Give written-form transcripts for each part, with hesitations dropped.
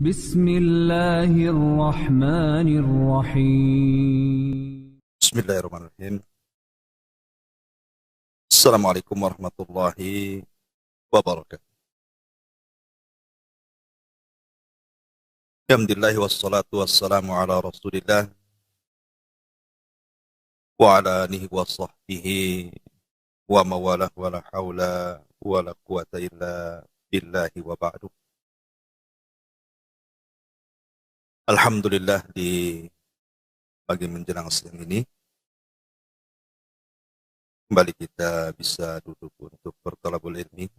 بسم الله الرحمن الرحيم. Bismillahirrahmanirrahim. Assalamualaikum warahmatullahi wabarakatuh. Alhamdulillah wassalatu wassalamu ala rasulillah wa ala alihi wa sahbihi wa mawalah wa la hawla wa la quwata illa billahi wa ba'du. Alhamdulillah di pagi menjelang siang ini kembali kita bisa duduk untuk bertalabul ilmi.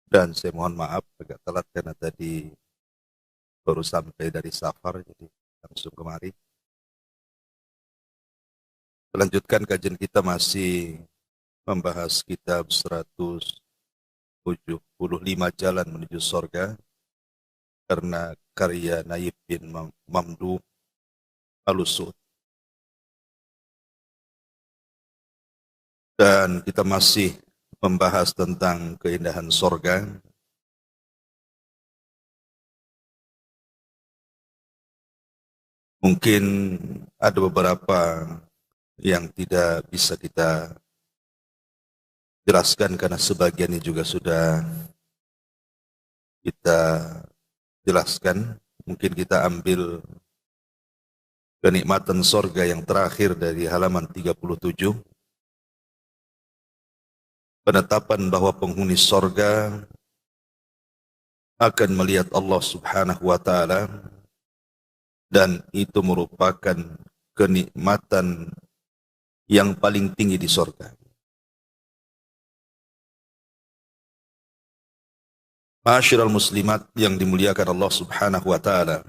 Dan saya mohon maaf agak telat karena tadi baru sampai dari safar, jadi langsung kemari. Melanjutkan kajian kita masih membahas kitab 175 Jalan Menuju Sorga karena karya Naib bin Mamdu Al-Usud. Dan kita masih membahas tentang keindahan sorga. Mungkin ada beberapa yang tidak bisa kita jelaskan karena sebagiannya juga sudah kita jelaskan. Mungkin kita ambil kenikmatan sorga yang terakhir dari halaman 37. Penetapan bahwa penghuni sorga akan melihat Allah Subhanahu wa Ta'ala, dan itu merupakan kenikmatan yang paling tinggi di sorga. Ma'asyiral muslimat yang dimuliakan Allah Subhanahu wa Ta'ala,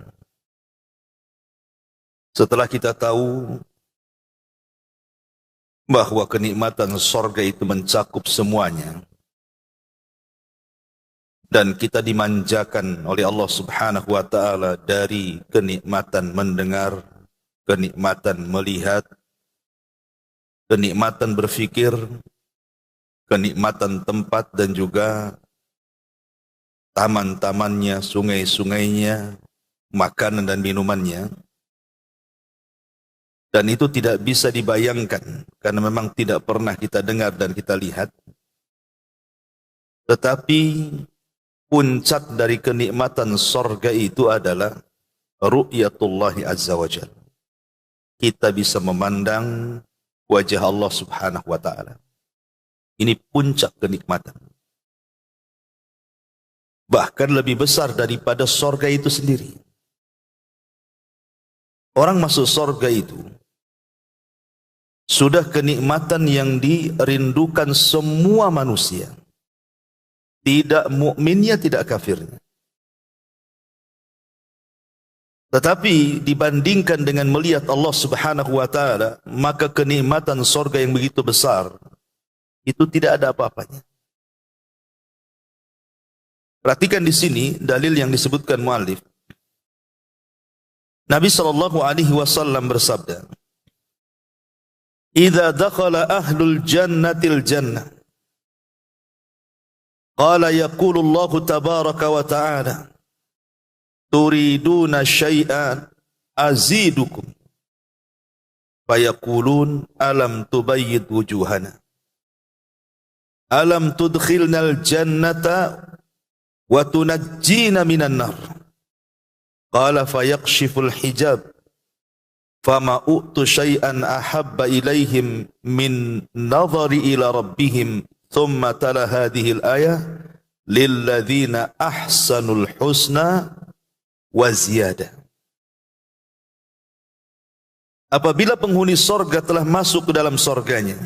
setelah kita tahu bahwa kenikmatan sorga itu mencakup semuanya, dan kita dimanjakan oleh Allah Subhanahu wa Ta'ala dari kenikmatan mendengar, kenikmatan melihat, kenikmatan berfikir, kenikmatan tempat, dan juga taman-tamannya, sungai-sungainya, makanan dan minumannya. Dan itu tidak bisa dibayangkan karena memang tidak pernah kita dengar dan kita lihat. Tetapi puncak dari kenikmatan sorga itu adalah ru'yatullahi azza wa jalla. Kita bisa memandang wajah Allah Subhanahu wa Ta'ala. Ini puncak kenikmatan. Bahkan lebih besar daripada sorga itu sendiri. Orang masuk sorga itu sudah kenikmatan yang dirindukan semua manusia. Tidak mukminnya, tidak kafirnya. Tetapi dibandingkan dengan melihat Allah Subhanahu wa Ta'ala, maka kenikmatan sorga yang begitu besar itu tidak ada apa-apanya. Perhatikan di sini dalil yang disebutkan muallif. Nabi sallallahu alaihi wasallam bersabda, "Idza dakhala ahlul jannatil jannah, qala yaqulu Allah tabaraka wa ta'ala, turiduna syai'an azidukum, fayaqulun alam tubayyid wujuhana, alam tudkhilnal jannata wa tunajjina minan nar." Qala fayaqshiful hijab, fama u'tu syai'an ahabba ilaihim min nazari ila rabbihim, thumma tala hadhil ayah, lilladzina ahsanul husna wa ziyadah. Apabila penghuni sorga telah masuk ke dalam sorganya,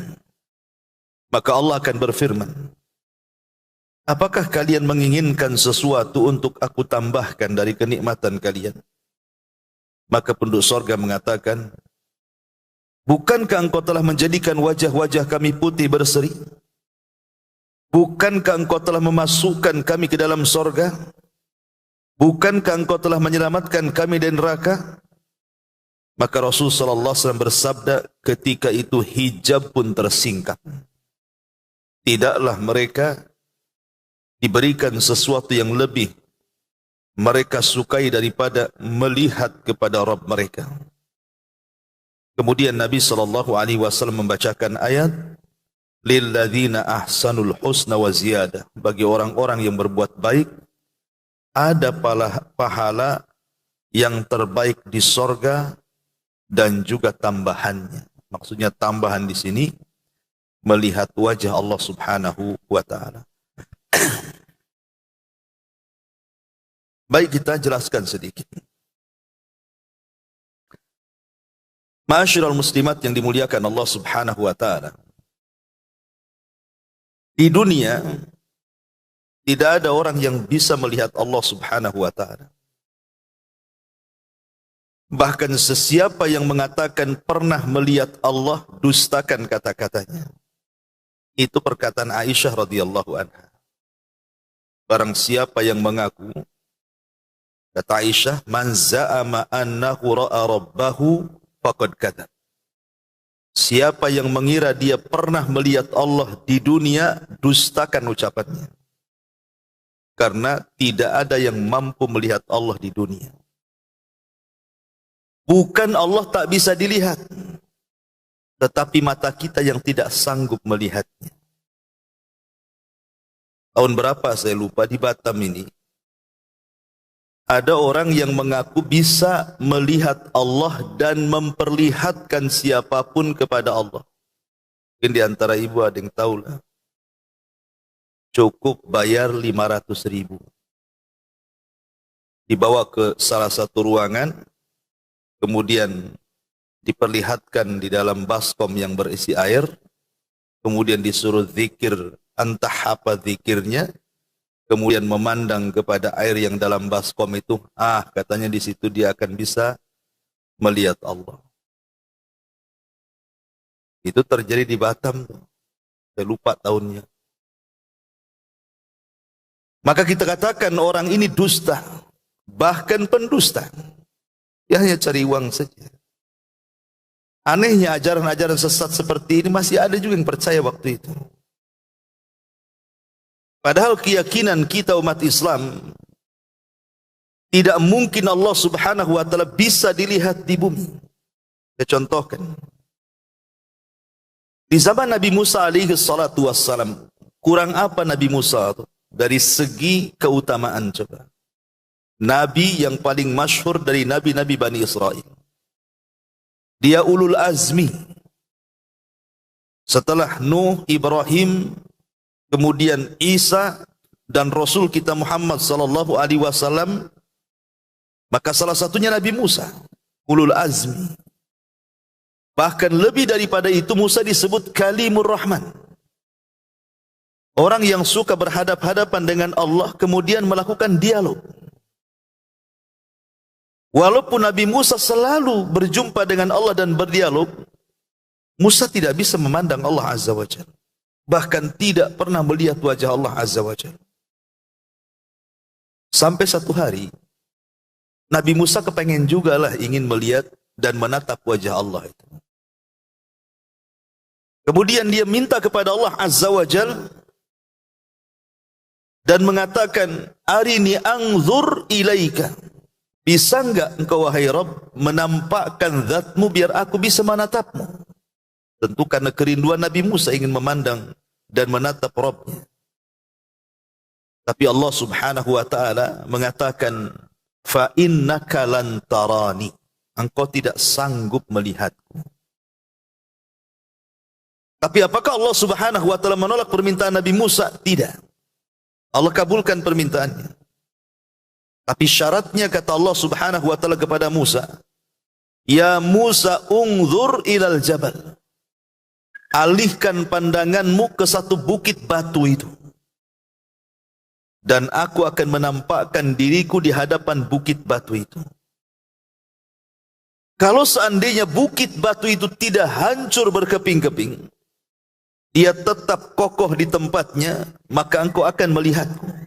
maka Allah akan berfirman, apakah kalian menginginkan sesuatu untuk aku tambahkan dari kenikmatan kalian? Maka penduduk sorga mengatakan, bukankah engkau telah menjadikan wajah-wajah kami putih berseri? Bukankah engkau telah memasukkan kami ke dalam sorga? Bukankah engkau telah menyelamatkan kami dari neraka? Maka Rasulullah sallallahu alaihi wasallam bersabda, ketika itu hijab pun tersingkap. Tidaklah mereka diberikan sesuatu yang lebih mereka sukai daripada melihat kepada Rabb mereka. Kemudian Nabi SAW membacakan ayat, lilladzina ahsanul husna wa ziyadah. Bagi orang-orang yang berbuat baik, ada pahala yang terbaik di sorga dan juga tambahannya. Maksudnya tambahan di sini melihat wajah Allah Subhanahu wa taala. Baik, kita jelaskan sedikit. Ma'asyiral muslimat yang dimuliakan Allah Subhanahu wa taala. Di dunia tidak ada orang yang bisa melihat Allah Subhanahu wa taala. Bahkan sesiapa yang mengatakan pernah melihat Allah, dustakan kata-katanya. Itu perkataan Aisyah radhiyallahu anha. Barang siapa yang mengaku, kata Aisyah, man za'ama annahu ra'a rabbahu faqad kadzab. Siapa yang mengira dia pernah melihat Allah di dunia, dustakan ucapannya. Karena tidak ada yang mampu melihat Allah di dunia. Bukan Allah tak bisa dilihat, tetapi mata kita yang tidak sanggup melihatnya. Tahun berapa saya lupa, di Batam ini ada orang yang mengaku bisa melihat Allah dan memperlihatkan siapapun kepada Allah. Mungkin di antara ibu ada yang tahu lah. Cukup bayar 500.000. Dibawa ke salah satu ruangan, kemudian diperlihatkan di dalam baskom yang berisi air, kemudian disuruh zikir, entah apa zikirnya, kemudian memandang kepada air yang dalam baskom itu, katanya di situ dia akan bisa melihat Allah. Itu terjadi di Batam, saya lupa tahunnya. Maka kita katakan orang ini dusta, bahkan pendusta. Dia hanya cari uang saja. Anehnya ajaran-ajaran sesat seperti ini masih ada juga yang percaya waktu itu. Padahal keyakinan kita umat Islam, tidak mungkin Allah Subhanahu wa taala bisa dilihat di bumi. Saya contohkan. Di zaman Nabi Musa alaihi salatu wassalam, kurang apa Nabi Musa itu dari segi keutamaan coba? Nabi yang paling masyhur dari nabi-nabi Bani Israel. Dia ulul azmi. Setelah Nuh, Ibrahim, kemudian Isa dan Rasul kita Muhammad sallallahu alaihi wasallam, maka salah satunya Nabi Musa, ulul azmi. Bahkan lebih daripada itu, Musa disebut Kalimur Rahman. Orang yang suka berhadap-hadapan dengan Allah kemudian melakukan dialog. Walaupun Nabi Musa selalu berjumpa dengan Allah dan berdialog, Musa tidak bisa memandang Allah Azza wa Jalla. Bahkan tidak pernah melihat wajah Allah Azza wa Jalla. Sampai satu hari, Nabi Musa kepengen jugalah ingin melihat dan menatap wajah Allah itu. Kemudian dia minta kepada Allah Azza wa Jalla dan mengatakan, arini anzur ilaika. Bisa enggak engkau wahai Rabb menampakkan zatmu biar aku bisa menatapmu? Tentu karena kerinduan Nabi Musa ingin memandang dan menatap Rabbnya. Tapi Allah Subhanahu wa taala mengatakan, fa innaka lan tarani. Engkau tidak sanggup melihatku. Tapi apakah Allah Subhanahu wa taala menolak permintaan Nabi Musa? Tidak. Allah kabulkan permintaannya. Tapi syaratnya kata Allah Subhanahu wa taala kepada Musa, ya Musa unzur ilal jabal. Alihkan pandanganmu ke satu bukit batu itu. Dan aku akan menampakkan diriku di hadapan bukit batu itu. Kalau seandainya bukit batu itu tidak hancur berkeping-keping, dia tetap kokoh di tempatnya, maka engkau akan melihatku.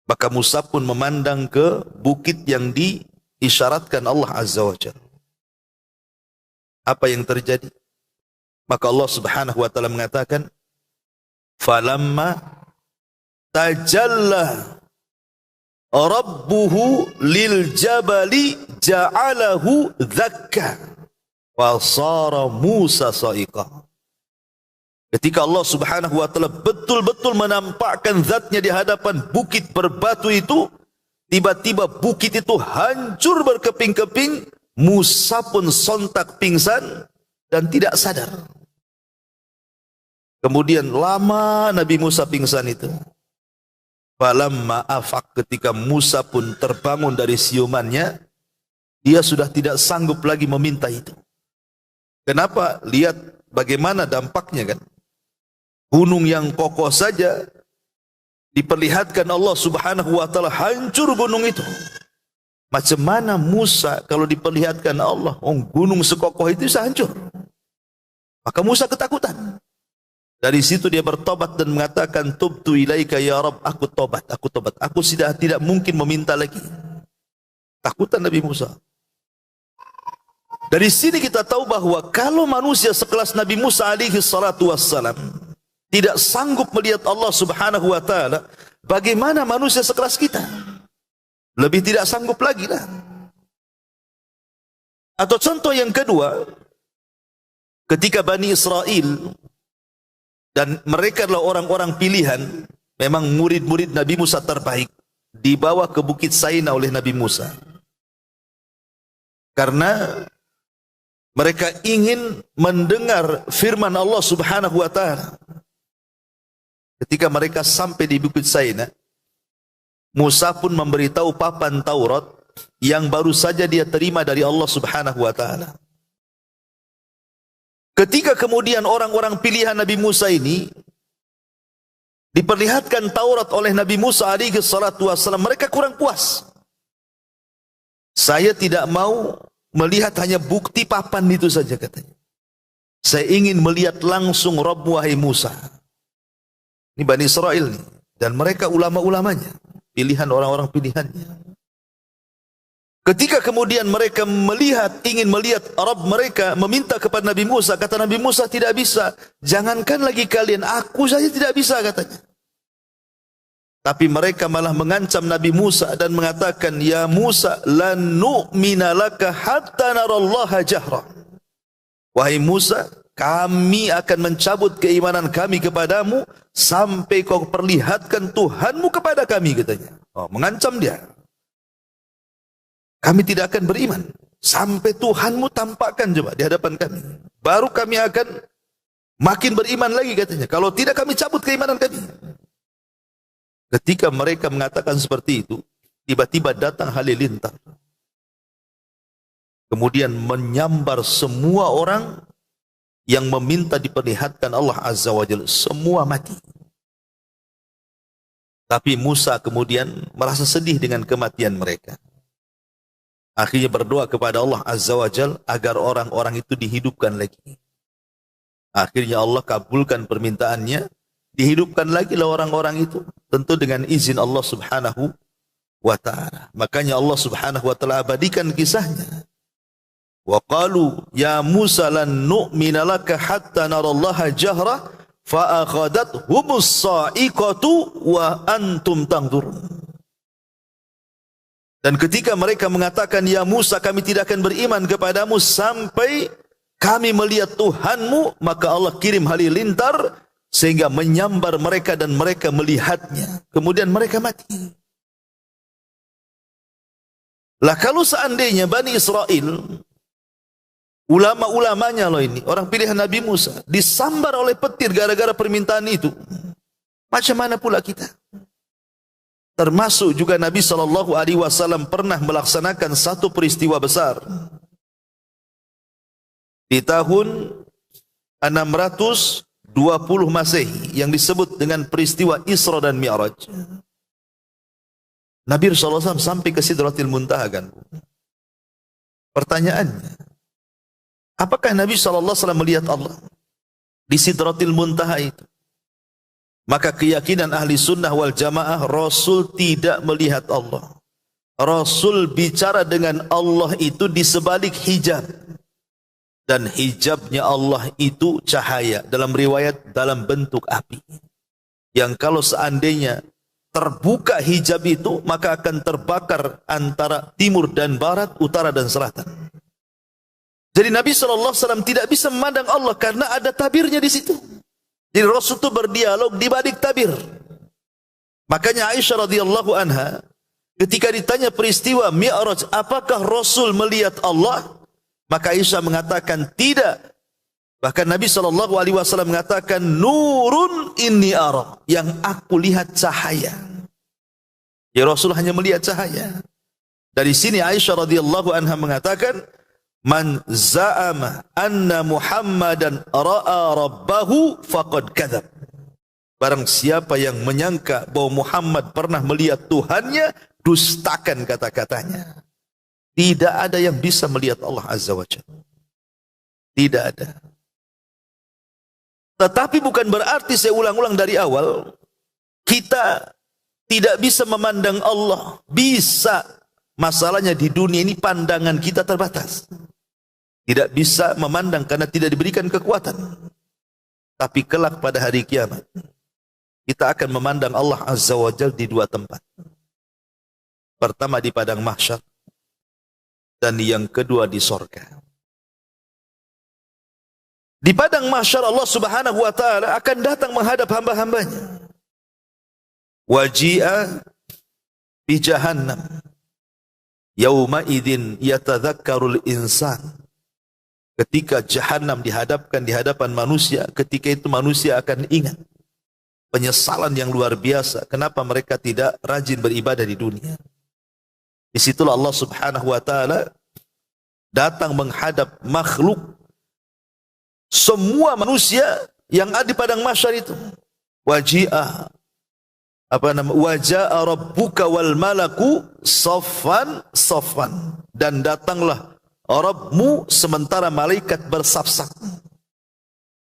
Maka Musa pun memandang ke bukit yang diisyaratkan Allah Azza wa Jalla. Apa yang terjadi? Maka Allah Subhanahu wa taala mengatakan, falamma tajalla Rabbuhu lil jabali ja'alahu dzakka wa sara Musa sa'iqa. Ketika Allah Subhanahu wa taala betul-betul menampakkan zatnya di hadapan bukit berbatu itu, tiba-tiba bukit itu hancur berkeping-keping, Musa pun sontak pingsan dan tidak sadar. Kemudian lama Nabi Musa pingsan itu. Falamma afaq, ketika Musa pun terbangun dari siumannya, dia sudah tidak sanggup lagi meminta itu. Kenapa? Lihat bagaimana dampaknya kan. Gunung yang kokoh saja diperlihatkan Allah Subhanahu wa taala hancur gunung itu. Macam mana Musa kalau diperlihatkan Allah, gunung sekokoh itu bisa hancur? Maka Musa ketakutan. Dari situ dia bertobat dan mengatakan, tubtu ilaika ya Rabb, aku tobat. Aku sudah tidak mungkin meminta lagi. Takutan Nabi Musa. Dari sini kita tahu bahwa kalau manusia sekelas Nabi Musa alaihi salatu wassalam tidak sanggup melihat Allah Subhanahu wa taala, bagaimana manusia sekelas kita? Lebih tidak sanggup lagi lah. Atau contoh yang kedua, ketika Bani Israel, dan mereka adalah orang-orang pilihan, memang murid-murid Nabi Musa terbaik, dibawa ke Bukit Saina oleh Nabi Musa. Karena mereka ingin mendengar firman Allah Subhanahu wa taala. Ketika mereka sampai di Bukit Saina, Musa pun memberitahu papan Taurat yang baru saja dia terima dari Allah Subhanahu wa taala. Ketika kemudian orang-orang pilihan Nabi Musa ini diperlihatkan Taurat oleh Nabi Musa alaihi salatu wassalam, mereka kurang puas. Saya tidak mau melihat hanya bukti papan itu saja, katanya. Saya ingin melihat langsung Rabb wahai Musa. Ini Bani Israel nih, dan mereka ulama-ulamanya, pilihan orang-orang pilihannya. Ketika kemudian mereka ingin melihat Rabb mereka, meminta kepada Nabi Musa, kata Nabi Musa, tidak bisa. Jangankan lagi kalian, aku saja tidak bisa, katanya. Tapi mereka malah mengancam Nabi Musa dan mengatakan, ya Musa, lan nu'mina laka hatta narallaha jahra. Wahai Musa, kami akan mencabut keimanan kami kepadamu sampai kau perlihatkan Tuhanmu kepada kami, katanya. Mengancam dia. Kami tidak akan beriman sampai Tuhanmu tampakkan coba di hadapan kami. Baru kami akan makin beriman lagi, katanya. Kalau tidak, kami cabut keimanan kami. Ketika mereka mengatakan seperti itu, tiba-tiba datang halilintar. Kemudian menyambar semua orang yang meminta diperlihatkan Allah Azza wa Jalla. Semua mati. Tapi Musa kemudian merasa sedih dengan kematian mereka. Akhirnya berdoa kepada Allah Azza wa Jalla agar orang-orang itu dihidupkan lagi. Akhirnya Allah kabulkan permintaannya. Dihidupkan lagi lah orang-orang itu. Tentu dengan izin Allah Subhanahu wa ta'ala. Makanya Allah Subhanahu wa ta'ala abadikan kisahnya. Wa qalu ya Musa lan nu'mina laka hatta narallaha jahra fa akhadathum as-sa'iqatu wa antum tanzurun. Dan ketika mereka mengatakan, ya Musa, kami tidak akan beriman kepadamu sampai kami melihat Tuhanmu, maka Allah kirim halilintar sehingga menyambar mereka dan mereka melihatnya. Kemudian mereka mati. Lah kalau seandainya Bani Israel, ulama-ulamanya loh ini, orang pilihan Nabi Musa, disambar oleh petir gara-gara permintaan itu, macam mana pula kita? Termasuk juga Nabi SAW pernah melaksanakan satu peristiwa besar. Di tahun 620 Masehi yang disebut dengan peristiwa Isra dan Mi'raj. Nabi SAW sampai ke Sidratil Muntaha kan. Pertanyaannya, apakah Nabi SAW melihat Allah di Sidratil Muntaha itu? Maka keyakinan ahli sunnah wal jamaah, Rasul tidak melihat Allah. Rasul bicara dengan Allah itu di sebalik hijab. Dan hijabnya Allah itu cahaya. Dalam riwayat dalam bentuk api. Yang kalau seandainya terbuka hijab itu, maka akan terbakar antara timur dan barat, utara dan selatan. Jadi Nabi SAW tidak bisa memandang Allah karena ada tabirnya di situ. Jadi Rasul itu berdialog di balik tabir. Makanya Aisyah radhiyallahu anha ketika ditanya peristiwa Mi'raj, apakah Rasul melihat Allah? Maka Aisyah mengatakan tidak. Bahkan Nabi SAW mengatakan, nurun inni ara, yang aku lihat cahaya. Ya, Rasul hanya melihat cahaya. Dari sini Aisyah radhiyallahu anha mengatakan, man za'ama anna Muhammadan ra'a rabbahu faqad kadzab. Barang siapa yang menyangka bahwa Muhammad pernah melihat Tuhannya, dustakan kata-katanya. Tidak ada yang bisa melihat Allah Azza wa Jalla. Tidak ada. Tetapi bukan berarti, saya ulang-ulang dari awal, kita tidak bisa memandang Allah. Bisa. Masalahnya di dunia ini pandangan kita terbatas. Tidak bisa memandang karena tidak diberikan kekuatan. Tapi kelak pada hari kiamat, kita akan memandang Allah Azza wa Jalla di dua tempat. Pertama di padang mahsyar, dan yang kedua di sorga. Di padang mahsyar Allah Subhanahu wa taala akan datang menghadap hamba-hambanya. Waji'a bi jahannam. Yauma idzin yatadzakkarul insan. Ketika jahannam dihadapkan di hadapan manusia, ketika itu manusia akan ingat penyesalan yang luar biasa. Kenapa mereka tidak rajin beribadah di dunia? Disitulah Allah Subhanahu wa taala datang menghadap makhluk, semua manusia yang ada di padang mahsyar itu. Waji'a waja'a rabbuka wal malaku saffan saffan, dan datanglah Rabbmu sementara malaikat bersaf-saf.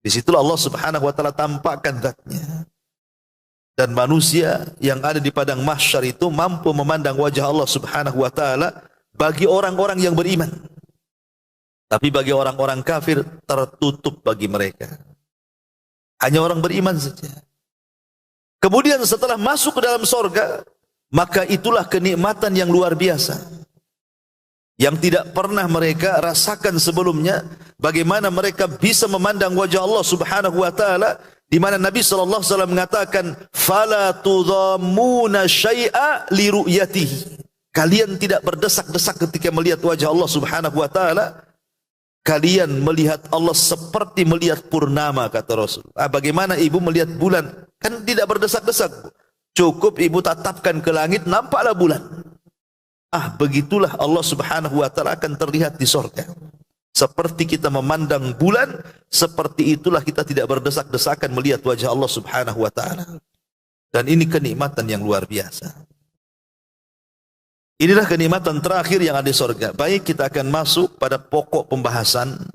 Disitulah Allah Subhanahu wa taala tampakkan zatnya. Dan manusia yang ada di padang mahsyar itu mampu memandang wajah Allah Subhanahu wa taala bagi orang-orang yang beriman. Tapi bagi orang-orang kafir tertutup bagi mereka. Hanya orang beriman saja. Kemudian setelah masuk ke dalam sorga, maka itulah kenikmatan yang luar biasa, yang tidak pernah mereka rasakan sebelumnya. Bagaimana mereka bisa memandang wajah Allah Subhanahu wa taala, di mana Nabi sallallahu alaihi wasallam mengatakan, fala tudhammuna syai'a li ru'yatihi. Kalian tidak berdesak-desak ketika melihat wajah Allah Subhanahu wa taala. Kalian melihat Allah seperti melihat purnama, kata Rasul. Bagaimana ibu melihat bulan? Kan tidak berdesak-desak. Cukup ibu tatapkan ke langit, nampaklah bulan. Begitulah Allah Subhanahu wa taala akan terlihat di sorga. Seperti kita memandang bulan, seperti itulah kita tidak berdesak-desakan melihat wajah Allah Subhanahu wa taala. Dan ini kenikmatan yang luar biasa. Inilah kenikmatan terakhir yang ada di sorga. Baik, kita akan masuk pada pokok pembahasan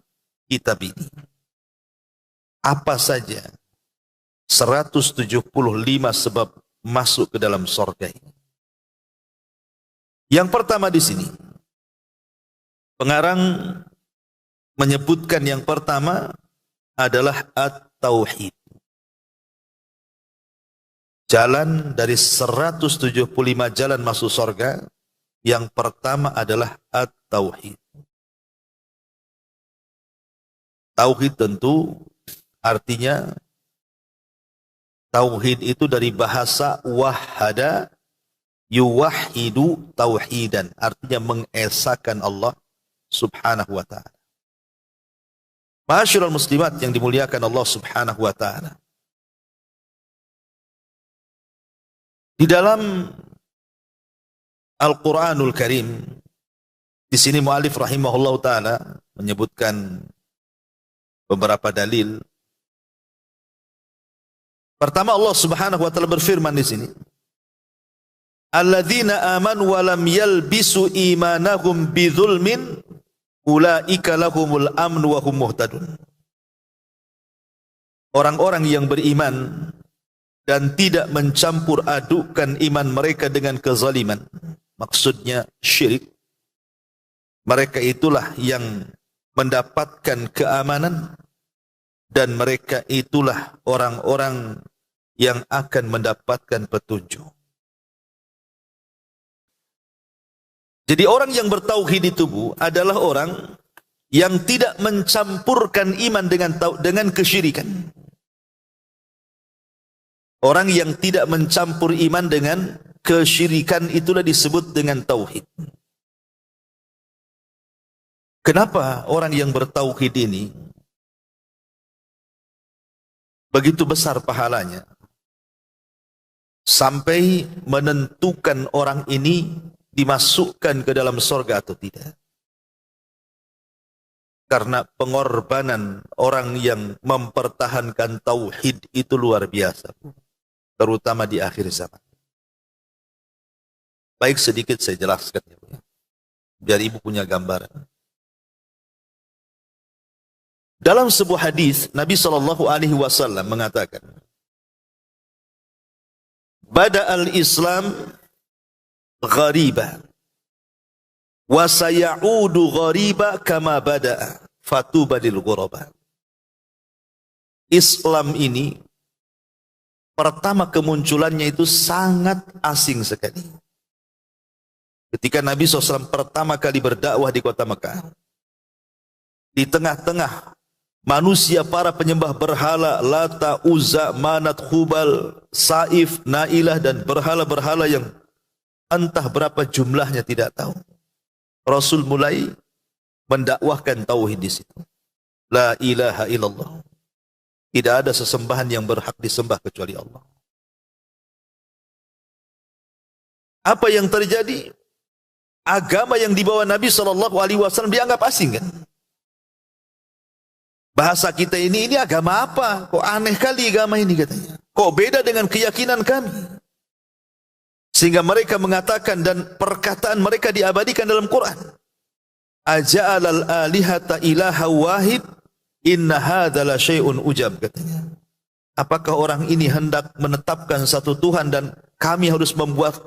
kitab ini. Apa saja 175 sebab masuk ke dalam sorga ini? Yang pertama di sini, pengarang menyebutkan yang pertama adalah at-tauhid. Jalan dari 175 jalan masuk sorga, yang pertama adalah at-tauhid. Tauhid tentu artinya, tauhid itu dari bahasa wahada yuwahidu tauhidan, artinya mengesahkan Allah Subhanahu wa taala. Ma'asyiral muslimat yang dimuliakan Allah Subhanahu wa taala. Di dalam Al-Quranul Karim, di sini mu'alif rahimahullah ta'ala menyebutkan beberapa dalil. Pertama, Allah Subhanahu wa taala berfirman di sini, alladzina amanu wa lam yalbisu imanahum bidzulmin ulaika lahumul amnu wa hum muhtadun. Orang-orang yang beriman dan tidak mencampur adukkan iman mereka dengan kezaliman, maksudnya syirik, mereka itulah yang mendapatkan keamanan, dan mereka itulah orang-orang yang akan mendapatkan petunjuk. Jadi orang yang bertauhid itu, Bu, adalah orang yang tidak mencampurkan iman dengan kesyirikan. Orang yang tidak mencampur iman dengan kesyirikan itulah disebut dengan tauhid. Kenapa orang yang bertauhid ini begitu besar pahalanya sampai menentukan orang ini dimasukkan ke dalam surga atau tidak? Karena pengorbanan orang yang mempertahankan tauhid itu luar biasa, terutama di akhir zaman. Baik, sedikit saya jelaskan ya, biar ibu punya gambaran. Dalam sebuah hadis Nabi SAW mengatakan, "Bada al-Islam ghariba wa sayaudu ghariba kama bada'a fatuba lil ghuraba." Islam ini pertama kemunculannya itu sangat asing sekali. Ketika Nabi SAW pertama kali berdakwah di kota Mekah, di tengah-tengah manusia para penyembah berhala Lata, Uzza, Manat, Hubal, Saif, Nailah dan berhala-berhala yang entah berapa jumlahnya tidak tahu. Rasul mulai mendakwahkan tauhid di situ. La ilaha illallah. Tidak ada sesembahan yang berhak disembah kecuali Allah. Apa yang terjadi? Agama yang dibawa Nabi SAW dianggap asing kan? Bahasa kita ini agama apa? Kok aneh kali agama ini katanya. Kok beda dengan keyakinan kami? Sehingga mereka mengatakan dan perkataan mereka diabadikan dalam Quran. Aja'alal alihata ilaha wahid inna hadza la syai'un ujab katanya. Apakah orang ini hendak menetapkan satu Tuhan dan kami harus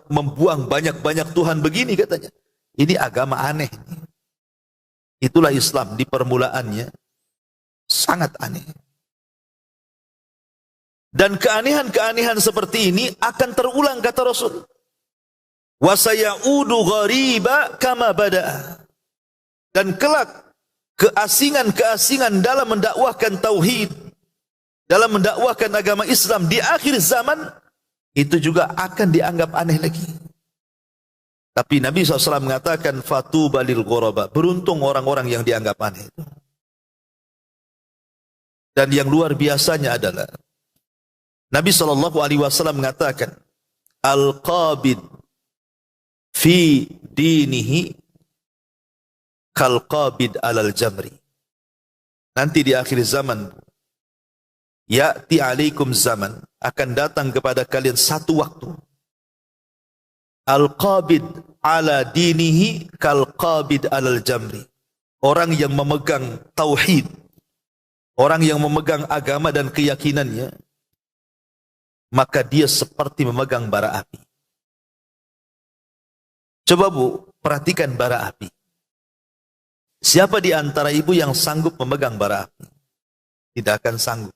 membuang banyak-banyak Tuhan begini katanya. Ini agama aneh. Itulah Islam di permulaannya. Sangat aneh. Dan keanehan-keanehan seperti ini akan terulang kata Rasul. Wa sayaudu ghariba kama bada'a. Dan kelak keasingan-keasingan dalam mendakwahkan tauhid, dalam mendakwahkan agama Islam di akhir zaman itu juga akan dianggap aneh lagi. Tapi Nabi SAW mengatakan fatuba lil ghuraba. Beruntung orang-orang yang dianggap aneh itu. Dan yang luar biasanya adalah Nabi SAW mengatakan al-qabid fi dinihi kal-qabid alal jamri. Nanti di akhir zaman ya'ti alaikum zaman, akan datang kepada kalian satu waktu, al-qabid ala dinihi kal-qabid alal jamri. Orang yang memegang tauhid, orang yang memegang agama dan keyakinannya, maka dia seperti memegang bara api. Coba Bu, perhatikan bara api. Siapa di antara ibu yang sanggup memegang bara api? Tidak akan sanggup.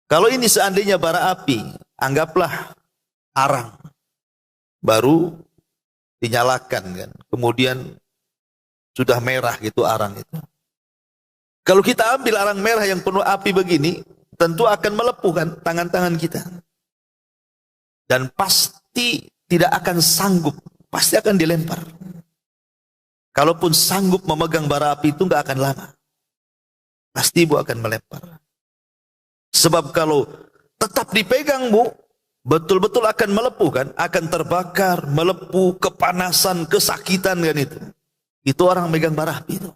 Kalau ini seandainya bara api, anggaplah arang, baru dinyalakan kan, kemudian sudah merah gitu arang itu. Kalau kita ambil arang merah yang penuh api begini, tentu akan melepuhkan tangan-tangan kita. Dan pasti tidak akan sanggup, pasti akan dilempar. Kalaupun sanggup memegang bara api itu nggak akan lama. Pasti ibu akan melempar. Sebab kalau tetap dipegang Bu, betul-betul akan melepuhkan, akan terbakar, melepuh, kepanasan, kesakitan kan itu. Itu orang megang bara api itu.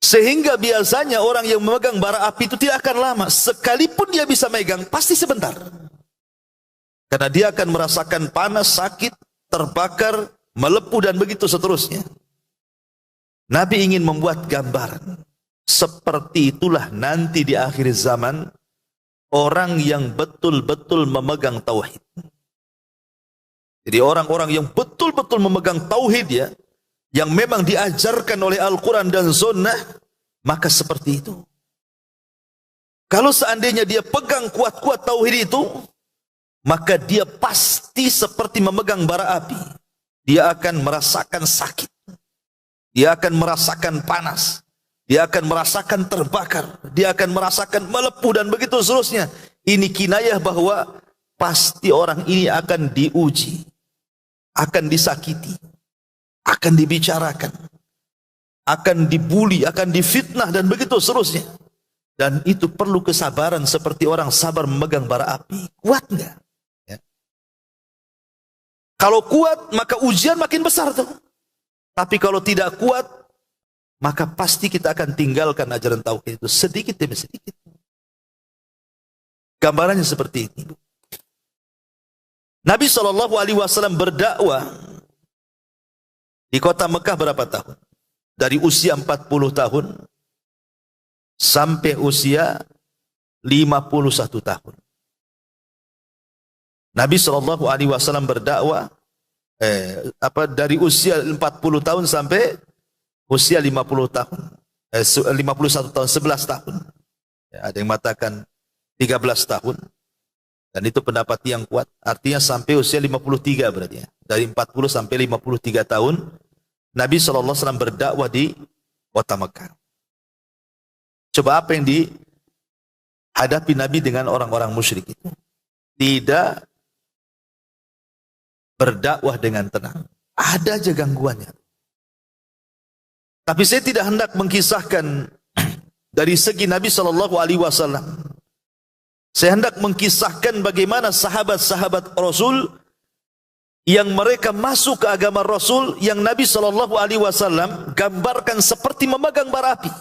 Sehingga biasanya orang yang memegang bara api itu tidak akan lama. Sekalipun dia bisa megang, pasti sebentar. Karena dia akan merasakan panas, sakit, terbakar, melepuh dan begitu seterusnya. Nabi ingin membuat gambaran. Seperti itulah nanti di akhir zaman orang yang betul-betul memegang tauhid. Jadi orang-orang yang betul-betul memegang tauhid ya, yang memang diajarkan oleh Al-Quran dan Sunnah, maka seperti itu. Kalau seandainya dia pegang kuat-kuat tauhid itu, maka dia pasti seperti memegang bara api. dia akan merasakan sakit, dia akan merasakan panas, dia akan merasakan terbakar, dia akan merasakan melepuh dan begitu seterusnya. Ini kinayah bahwa pasti orang ini akan diuji, akan disakiti, akan dibicarakan, akan dibuli, akan difitnah dan begitu seterusnya. Dan itu perlu kesabaran seperti orang sabar memegang bara api. Kuat enggak? Ya. Kalau kuat, maka ujian makin besar tuh. Tapi kalau tidak kuat, maka pasti kita akan tinggalkan ajaran tauhid itu sedikit demi sedikit. Gambarannya seperti ini. Nabi SAW berdakwah di kota Mekah berapa tahun? Dari usia 40 tahun sampai usia 51 tahun. Nabi SAW berdakwah dari usia 40 tahun sampai usia 50 tahun. 51 tahun, 11 tahun. Ya, ada yang mengatakan 13 tahun. Dan itu pendapat yang kuat. Artinya sampai usia 53 berarti ya. Dari 40 sampai 53 tahun Nabi SAW berdakwah di kota Mekah. Coba apa yang dihadapi Nabi dengan orang-orang musyrik itu? Tidak berdakwah dengan tenang. Ada aja gangguannya. Tapi saya tidak hendak mengkisahkan dari segi Nabi SAW. Saya hendak mengkisahkan bagaimana sahabat-sahabat Rasul yang mereka masuk ke agama Rasul yang Nabi SAW gambarkan seperti memegang bara api.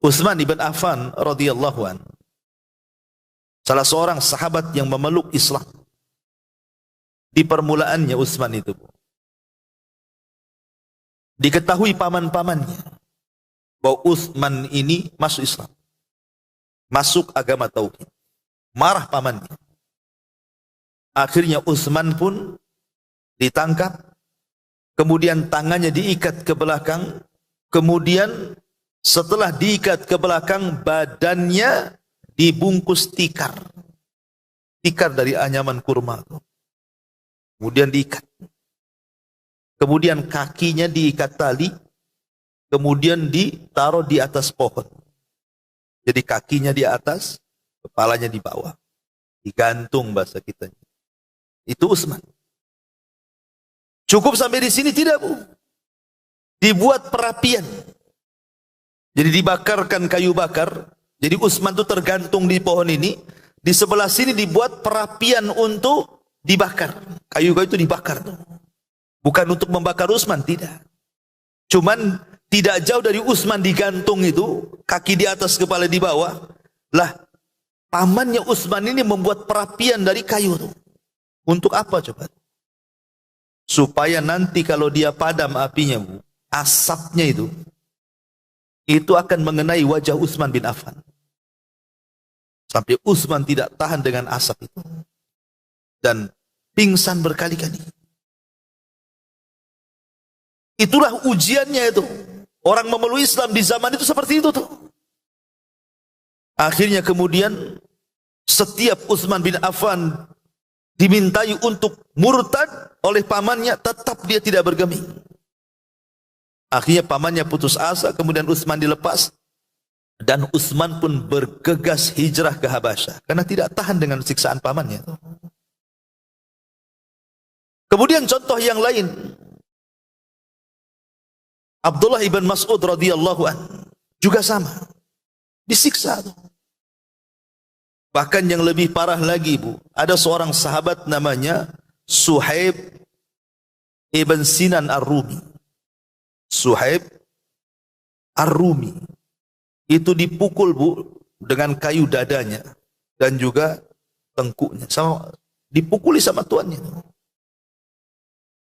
Utsman ibn Affan radhiyallahu an, salah seorang sahabat yang memeluk Islam. Di permulaannya Utsman itu diketahui paman-pamannya bahwa Utsman ini masuk Islam, masuk agama tauhid. Marah pamannya. Akhirnya Utsman pun ditangkap, kemudian tangannya diikat ke belakang, kemudian setelah diikat ke belakang, badannya dibungkus tikar. Tikar dari anyaman kurma. Kemudian diikat. Kemudian kakinya diikat tali. Kemudian ditaruh di atas pohon. Jadi kakinya di atas, kepalanya di bawah. Digantung bahasa kita. Itu Utsman. Cukup sampai di sini tidak, Bu? Dibuat perapian. Jadi dibakarkan kayu bakar. Jadi Utsman itu tergantung di pohon ini. Di sebelah sini dibuat perapian untuk dibakar. Kayu-kayu itu dibakar. Bukan untuk membakar Utsman, tidak. Cuman tidak jauh dari Utsman digantung itu, kaki di atas, kepala di bawah. Lah, pamannya Utsman ini membuat perapian dari kayu itu. Untuk apa coba? Supaya nanti kalau dia padam apinya, Bu, asapnya itu akan mengenai wajah Utsman bin Affan. Sampai Utsman tidak tahan dengan asap itu. Dan pingsan berkali-kali. Itulah ujiannya itu. Orang memeluk Islam di zaman itu seperti itu tuh. Akhirnya kemudian setiap Utsman bin Affan dimintai untuk murtad oleh pamannya, tetap dia tidak bergeming. Akhirnya pamannya putus asa, kemudian Utsman dilepas. Dan Utsman pun bergegas hijrah ke Habasyah. Karena tidak tahan dengan siksaan pamannya. Kemudian contoh yang lain. Abdullah ibn Mas'ud radhiyallahu an juga sama. Disiksa. Bahkan yang lebih parah lagi, Bu. Ada seorang sahabat namanya Suhaib ibn Sinan Ar-Rumi. Suhaib Ar-Rumi itu dipukul, Bu, dengan kayu dadanya dan juga tengkuknya, sama dipukuli sama tuannya,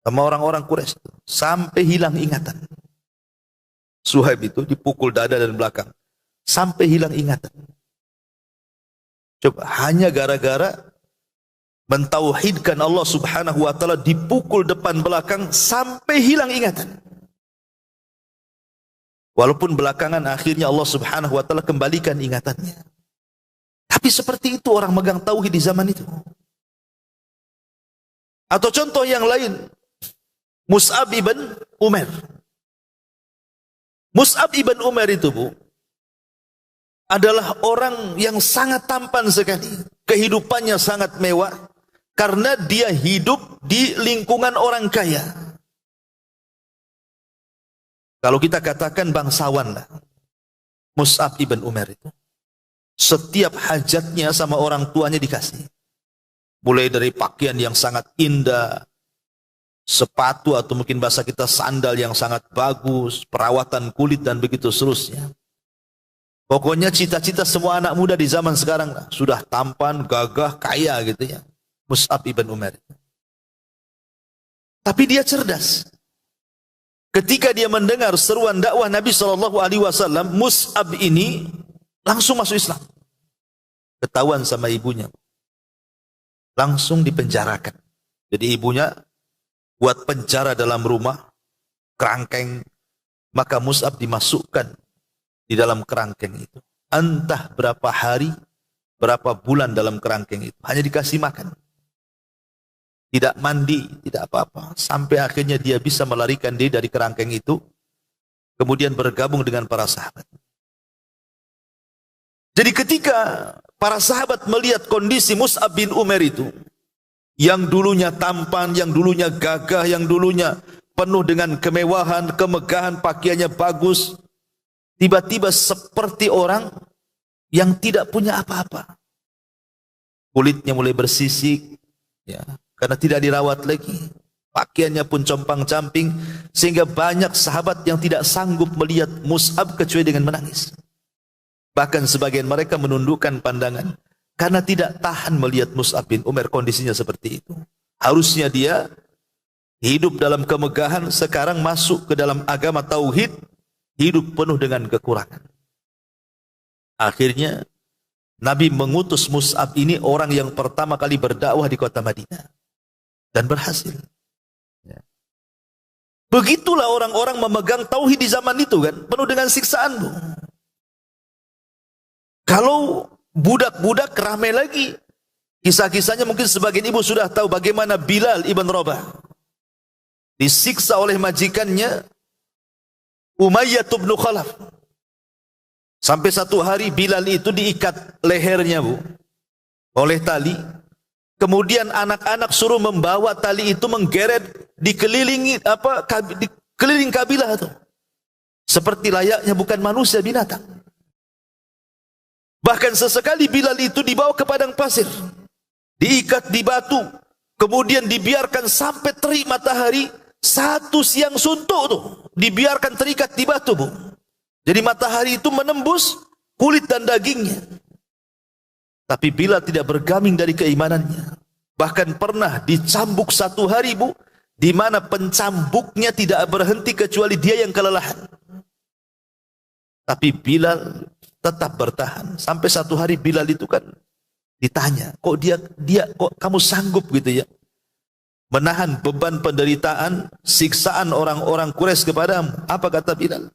sama orang-orang Quraisy sampai hilang ingatan. Suhaib itu dipukul dada dan belakang sampai hilang ingatan. Coba, hanya gara-gara mentauhidkan Allah Subhanahu wa taala dipukul depan belakang sampai hilang ingatan. Walaupun belakangan akhirnya Allah Subhanahu wa taala kembalikan ingatannya. Tapi seperti itu orang megang tauhid di zaman itu. Atau contoh yang lain, Mus'ab ibn Umair. Mus'ab ibn Umair itu, Bu, adalah orang yang sangat tampan sekali. Kehidupannya sangat mewah karena dia hidup di lingkungan orang kaya. Kalau kita katakan bangsawan lah, Mus'ab ibn Umair itu. Setiap hajatnya sama orang tuanya dikasih. Mulai dari pakaian yang sangat indah, sepatu atau mungkin bahasa kita sandal yang sangat bagus, perawatan kulit dan begitu seterusnya. Pokoknya cita-cita semua anak muda di zaman sekarang lah, sudah tampan, gagah, kaya gitu ya. Mus'ab ibn Umair. Tapi dia cerdas. Ketika dia mendengar seruan dakwah Nabi SAW, Mus'ab ini langsung masuk Islam. Ketahuan sama ibunya, langsung dipenjarakan. Jadi ibunya buat penjara dalam rumah, kerangkeng, maka Mus'ab dimasukkan di dalam kerangkeng itu. Entah berapa hari, berapa bulan dalam kerangkeng itu. Hanya dikasih makan. Tidak mandi, tidak apa-apa. Sampai akhirnya dia bisa melarikan diri dari kerangkeng itu, kemudian bergabung dengan para sahabat. Jadi ketika para sahabat melihat kondisi Mus'ab bin Umair itu, yang dulunya tampan, yang dulunya gagah, yang dulunya penuh dengan kemewahan, kemegahan, pakaiannya bagus, tiba-tiba seperti orang yang tidak punya apa-apa. Kulitnya mulai bersisik, ya, karena tidak dirawat lagi. Pakaiannya pun compang-camping, sehingga banyak sahabat yang tidak sanggup melihat Mus'ab kecuali dengan menangis. Bahkan sebagian mereka menundukkan pandangan karena tidak tahan melihat Mus'ab bin Umair kondisinya seperti itu. Harusnya dia hidup dalam kemegahan, sekarang masuk ke dalam agama tauhid, hidup penuh dengan kekurangan. Akhirnya Nabi mengutus Mus'ab ini, orang yang pertama kali berdakwah di kota Madinah, dan berhasil. Begitulah orang-orang memegang tauhid di zaman itu kan, penuh dengan siksaan, Bu. Kalau budak-budak ramai lagi. Kisah-kisahnya mungkin sebagian ibu sudah tahu bagaimana Bilal ibn Rabah disiksa oleh majikannya Umayyah bin Khalaf. Sampai satu hari Bilal itu diikat lehernya, Bu, oleh tali. Kemudian anak-anak suruh membawa tali itu menggeret dikelilingi keliling kabilah itu. Seperti layaknya bukan manusia, binatang. Bahkan sesekali Bilal itu dibawa ke padang pasir, diikat di batu, kemudian dibiarkan sampai terik matahari, satu siang suntuk tuh, dibiarkan terikat di batu, Bu. Jadi matahari itu menembus kulit dan dagingnya. Tapi Bilal tidak bergaming dari keimanannya. Bahkan pernah dicambuk satu hari, Bu, di mana pencambuknya tidak berhenti kecuali dia yang kelelahan. Tapi Bilal tetap bertahan. Sampai satu hari Bilal itu kan ditanya, kok kok kamu sanggup gitu ya menahan beban penderitaan, siksaan orang-orang Quraisy kepadamu? Apa kata Bilal?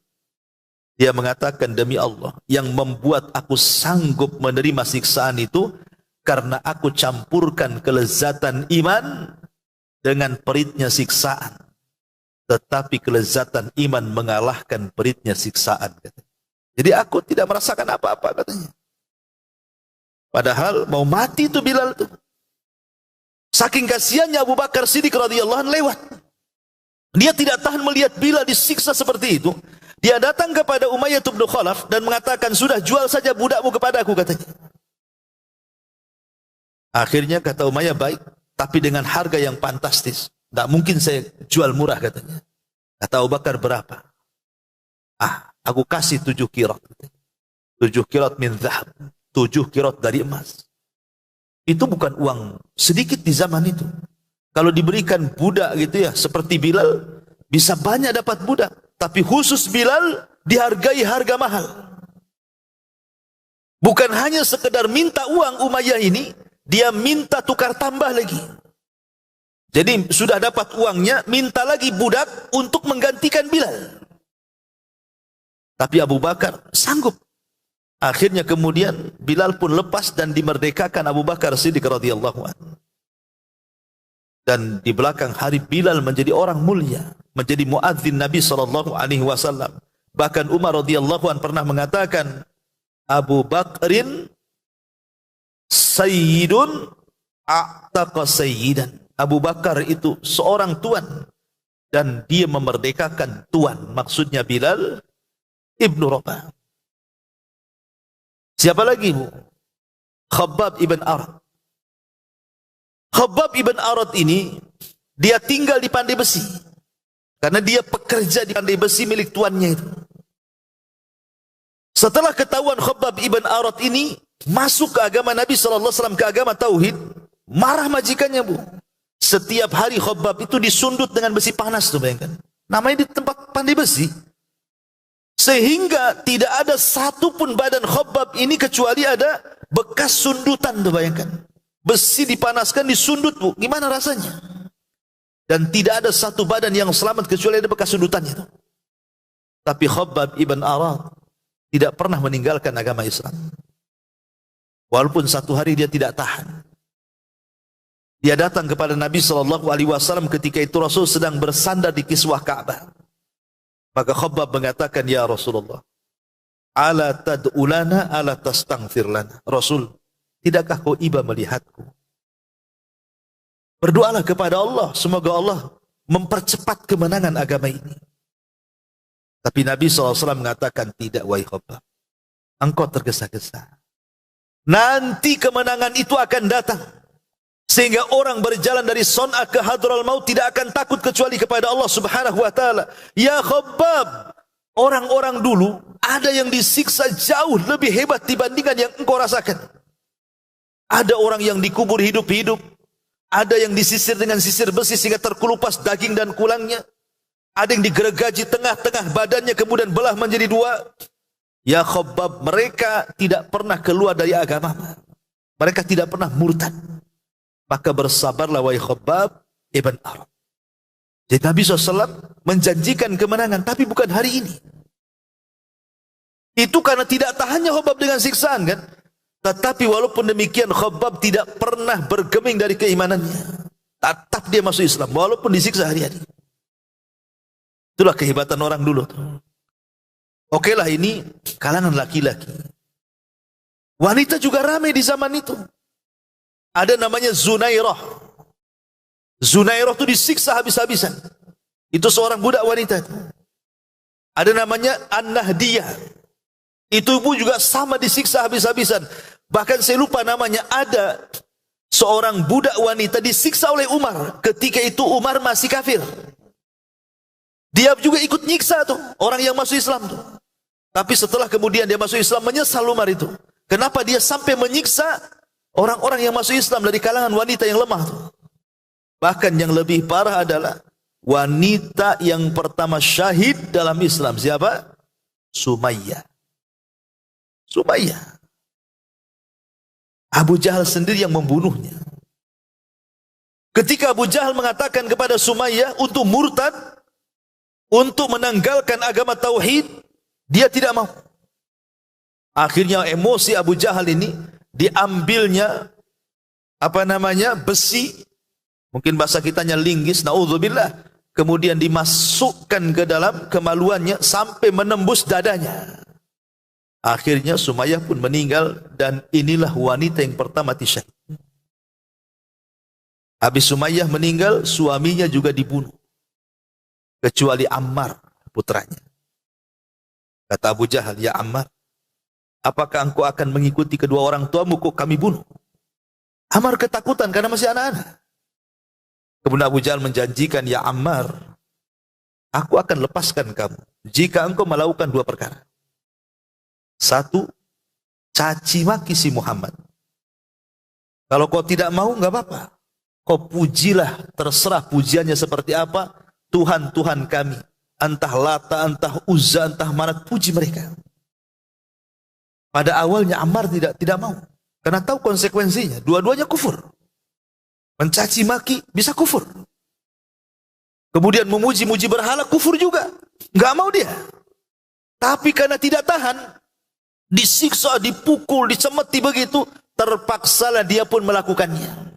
Dia mengatakan, demi Allah, yang membuat aku sanggup menerima siksaan itu karena aku campurkan kelezatan iman dengan peritnya siksaan. Tetapi kelezatan iman mengalahkan peritnya siksaan. Jadi aku tidak merasakan apa-apa, katanya. Padahal mau mati itu Bilal itu. Saking kasihannya Abu Bakar Siddiq radhiyallahu anhu lewat. Dia tidak tahan melihat Bilal disiksa seperti itu. Dia datang kepada Umayyah bin Khalaf dan mengatakan, sudah jual saja budakmu kepadaku, katanya. Akhirnya kata Umayyah, baik, tapi dengan harga yang fantastis. Tidak mungkin saya jual murah, katanya. Kata Abu Bakar, berapa? Aku kasih 7 kirat. 7 kirat min zahab. 7 kirat dari emas. Itu bukan uang sedikit di zaman itu. Kalau diberikan budak gitu ya, seperti Bilal, bisa banyak dapat budak. Tapi khusus Bilal dihargai harga mahal. Bukan hanya sekedar minta uang Umayyah ini, dia minta tukar tambah lagi. Jadi sudah dapat uangnya, minta lagi budak untuk menggantikan Bilal. Tapi Abu Bakar sanggup. Akhirnya kemudian Bilal pun lepas dan dimerdekakan Abu Bakar Siddiq radhiyallahu anhu. Dan di belakang hari Bilal menjadi orang mulia, menjadi muadzin Nabi SAW. Bahkan Umar radhiyallahu anhu pernah mengatakan, Abu Bakrin sayyidun a'taqa sayyidan. Abu Bakar itu seorang tuan dan dia memerdekakan tuan. Maksudnya Bilal ibnu Rabah. Siapa lagi, Bu? Khabbab ibn Arad. Khabbab ibn Arad ini dia tinggal di pandai besi karena dia pekerja di pandai besi milik tuannya itu. Setelah ketahuan Khabbab ibn Arad ini masuk ke agama Nabi SAW, ke agama Tauhid, marah majikannya, Bu. Setiap hari Khabbab itu disundut dengan besi panas tuh, bayangkan. Namanya di tempat pandai besi. Sehingga tidak ada satupun badan Khabbab ini kecuali ada bekas sundutan tuh, bayangkan. Besi dipanaskan, disundut, Bu. Gimana rasanya? Dan tidak ada satu badan yang selamat kecuali ada bekas sundutannya tuh. Tapi Khabbab ibn Arad tidak pernah meninggalkan agama Islam. Walaupun satu hari dia tidak tahan. Dia datang kepada Nabi SAW ketika itu Rasul sedang bersandar di kiswah Ka'bah. Maka Khabbab mengatakan, ya Rasulullah, ala tad'ulana ala tastaghfir lana. Rasul, tidakkah kau iba melihatku? Berdoalah kepada Allah, semoga Allah mempercepat kemenangan agama ini. Tapi Nabi SAW mengatakan, tidak, wahai Khabbab, engkau tergesa-gesa. Nanti kemenangan itu akan datang. Sehingga orang berjalan dari Son'a ke Hadral Maut tidak akan takut kecuali kepada Allah Subhanahu wa taala. Ya Khabbab, orang-orang dulu ada yang disiksa jauh lebih hebat dibandingkan yang engkau rasakan. Ada orang yang dikubur hidup-hidup, ada yang disisir dengan sisir besi sehingga terkelupas daging dan kulangnya. Ada yang digergaji tengah-tengah badannya kemudian belah menjadi dua. Ya Khabbab, mereka tidak pernah keluar dari agama. Mereka tidak pernah murtad. Maka bersabarlah wahai Khabbab ibn Arad. Jadi Nabi SAW menjanjikan kemenangan, tapi bukan hari ini. Itu karena tidak tahannya Khabbab dengan siksaan, kan? Tetapi walaupun demikian Khabbab tidak pernah bergeming dari keimanannya. Tetap dia masuk Islam walaupun disiksa hari-hari. Itulah kehebatan orang dulu. Oke lah, ini kalangan laki-laki. Wanita juga ramai di zaman itu. Ada namanya Zunairah. Zunairah itu disiksa habis-habisan. Itu seorang budak wanita. Ada namanya An-Nahdiyah. Itu pun juga sama disiksa habis-habisan. Bahkan saya lupa namanya. Ada seorang budak wanita disiksa oleh Umar. Ketika itu Umar masih kafir. Dia juga ikut nyiksa tuh orang yang masuk Islam tuh. Tapi setelah kemudian dia masuk Islam, menyesal Umar itu. Kenapa dia sampai menyiksa orang-orang yang masuk Islam dari kalangan wanita yang lemah tuh. Bahkan yang lebih parah adalah wanita yang pertama syahid dalam Islam. Siapa? Sumayyah. Sumayyah. Abu Jahal sendiri yang membunuhnya. Ketika Abu Jahal mengatakan kepada Sumayyah untuk murtad, untuk menanggalkan agama tauhid, dia tidak mau. Akhirnya emosi Abu Jahal ini, diambilnya besi, mungkin bahasa kitanya linggis, naudzubillah, kemudian dimasukkan ke dalam kemaluannya sampai menembus dadanya. Akhirnya Sumayyah pun meninggal dan inilah wanita yang pertama mati syahid. Habis Sumayyah meninggal, suaminya juga dibunuh. Kecuali Ammar, putranya. Kata Abu Jahal, ya Ammar, apakah engkau akan mengikuti kedua orang tuamu kok kami bunuh? Ammar ketakutan karena masih anak-anak. Kemudian Abu Jahal menjanjikan, ya Ammar, aku akan lepaskan kamu jika engkau melakukan dua perkara. Satu, caci maki si Muhammad. Kalau kau tidak mau, enggak apa-apa. Kau pujilah, terserah pujiannya seperti apa. Tuhan-Tuhan kami, entah Lata, entah Uzza, entah Manat, puji mereka. Pada awalnya Ammar tidak mau, karena tahu konsekuensinya. Dua-duanya kufur. Mencaci maki bisa kufur. Kemudian memuji-muji berhala kufur juga. Enggak mau dia. Tapi karena tidak tahan, disiksa, dipukul, dicemeti begitu, terpaksalah dia pun melakukannya.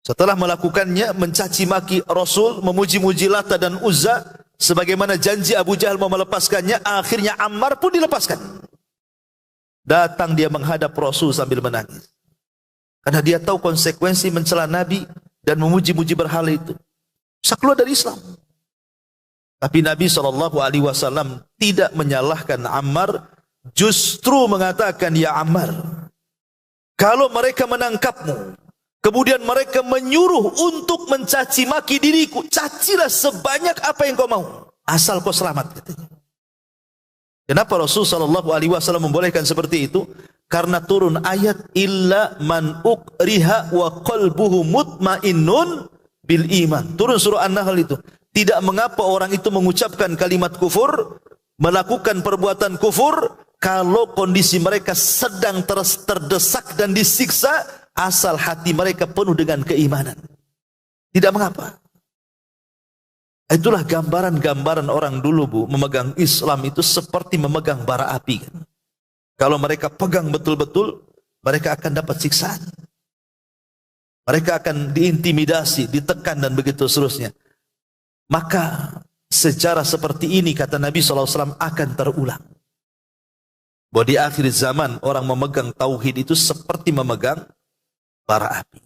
Setelah melakukannya, mencaci maki Rasul, memuji-muji Lata dan Uzza, sebagaimana janji Abu Jahal mau melepaskannya, akhirnya Ammar pun dilepaskan. Datang dia menghadap Rasul sambil menangis. Karena dia tahu konsekuensi mencela Nabi dan memuji-muji berhala itu. Bisa keluar dari Islam. Tapi Nabi SAW tidak menyalahkan Ammar, justru mengatakan, ya Ammar, kalau mereka menangkapmu, kemudian mereka menyuruh untuk mencaci maki diriku, cacilah sebanyak apa yang kau mau, asal kau selamat, katanya. Kenapa Rasulullah SAW membolehkan seperti itu? Karena turun ayat illa man ukriha wa qalbuhu mutmainnun bil iman. Turun surah An-Nahl itu. Tidak mengapa orang itu mengucapkan kalimat kufur, melakukan perbuatan kufur, kalau kondisi mereka sedang terdesak dan disiksa, asal hati mereka penuh dengan keimanan. Tidak mengapa. Itulah gambaran-gambaran orang dulu, Bu, memegang Islam itu seperti memegang bara api. Kalau mereka pegang betul-betul, mereka akan dapat siksaan. Mereka akan diintimidasi, ditekan dan begitu seterusnya. Maka sejarah seperti ini, kata Nabi SAW, akan terulang. Bahwa di akhir zaman orang memegang tauhid itu seperti memegang bara api.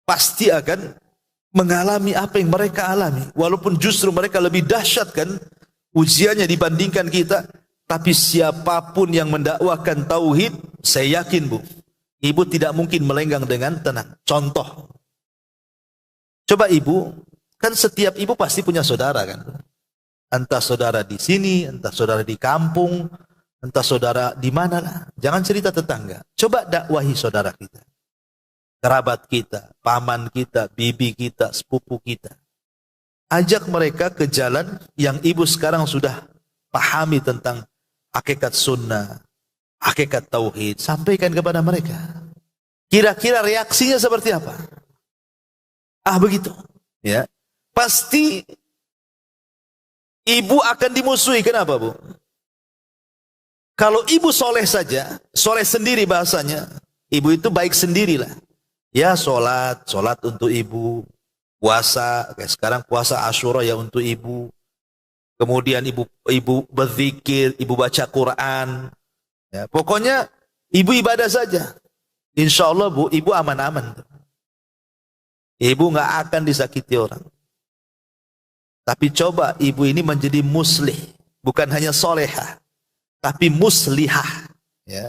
Pasti akan mengalami apa yang mereka alami. Walaupun justru mereka lebih dahsyat kan ujiannya dibandingkan kita. Tapi siapapun yang mendakwahkan tauhid, saya yakin, Bu, ibu tidak mungkin melenggang dengan tenang. Contoh, coba ibu, kan setiap ibu pasti punya saudara kan. Entah saudara di sini, entah saudara di kampung, entah saudara di mana lah. Jangan cerita tetangga. Coba dakwahi saudara kita, kerabat kita, paman kita, bibi kita, sepupu kita. Ajak mereka ke jalan yang ibu sekarang sudah pahami tentang hakikat sunnah, hakikat tauhid. Sampaikan kepada mereka. Kira-kira reaksinya seperti apa? Begitu. Ya, pasti ibu akan dimusuhi. Kenapa, Bu? Kalau ibu soleh saja, soleh sendiri bahasanya, ibu itu baik sendirilah. Ya, sholat untuk ibu, puasa, kayak sekarang puasa Asyura ya untuk ibu. Kemudian ibu berzikir, ibu baca Quran. Ya, pokoknya ibu ibadah saja. Insya Allah, Bu, ibu aman-aman. Ibu nggak akan disakiti orang. Tapi coba ibu ini menjadi muslih, bukan hanya solehah, tapi muslihah. Ya.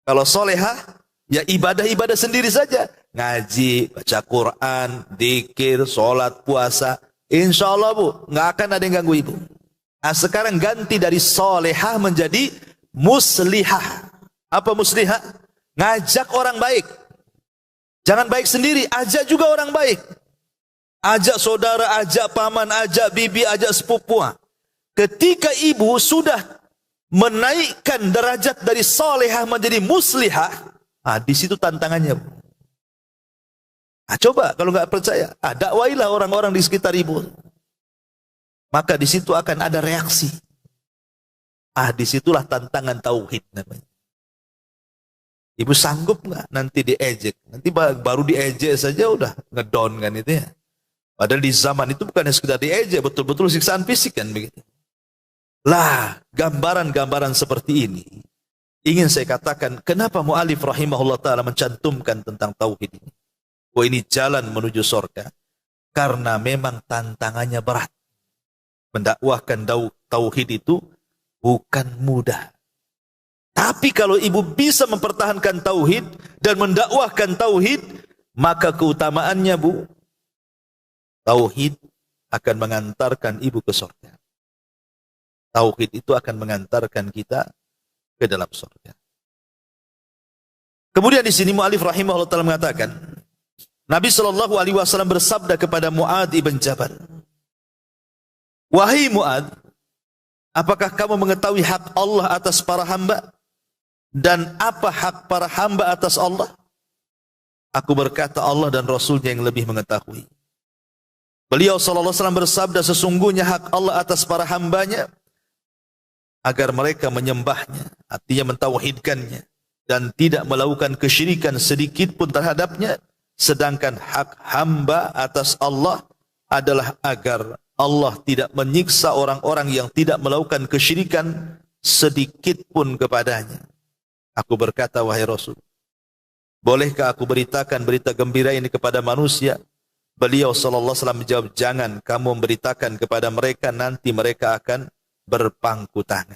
Kalau solehah, ya ibadah-ibadah sendiri saja. Ngaji, baca Quran, dzikir, sholat, puasa. Insya Allah, Bu, nggak akan ada yang ganggu ibu. Nah, sekarang ganti dari solehah menjadi muslihah. Apa muslihah? Ngajak orang baik. Jangan baik sendiri, ajak juga orang baik. Ajak saudara, ajak paman, ajak bibi, ajak sepupu. Ketika ibu sudah menaikkan derajat dari solehah menjadi muslihah, di situ tantangannya, Bu. Coba kalau nggak percaya, dakwailah orang-orang di sekitar ibu. Maka di situ akan ada reaksi. Disitulah tantangan tauhid namanya. Ibu sanggup nggak nanti diejek? Nanti baru diejek saja udah ngedown kan itu ya. Padahal di zaman itu bukan sekedar diejek, betul-betul siksaan fisik kan begitu. Lah, gambaran-gambaran seperti ini ingin saya katakan, kenapa mu'alif rahimahullah ta'ala mencantumkan tentang tauhid ini? Oh, ini jalan menuju surga. Karena memang tantangannya berat. Mendakwahkan tauhid itu bukan mudah. Tapi kalau ibu bisa mempertahankan tauhid dan mendakwahkan tauhid, maka keutamaannya, Bu, tauhid akan mengantarkan ibu ke surga. Tauhid itu akan mengantarkan kita ke dalam surga. Kemudian di sini mu'alif rahimahullah ta'ala mengatakan, Nabi SAW bersabda kepada Mu'adz ibn Jabal, wahai Mu'adz, apakah kamu mengetahui hak Allah atas para hamba? Dan apa hak para hamba atas Allah? Aku berkata, Allah dan Rasulnya yang lebih mengetahui. Beliau SAW bersabda, sesungguhnya hak Allah atas para hambanya agar mereka menyembahnya, artinya mentauhidkannya, dan tidak melakukan kesyirikan sedikit pun terhadapnya, sedangkan hak hamba atas Allah adalah agar Allah tidak menyiksa orang-orang yang tidak melakukan kesyirikan sedikit pun kepadanya. Aku berkata, wahai Rasul, bolehkah aku beritakan berita gembira ini kepada manusia? Beliau sallallahu alaihi wasallam menjawab, jangan kamu memberitakan kepada mereka, nanti mereka akan berpangku tangan.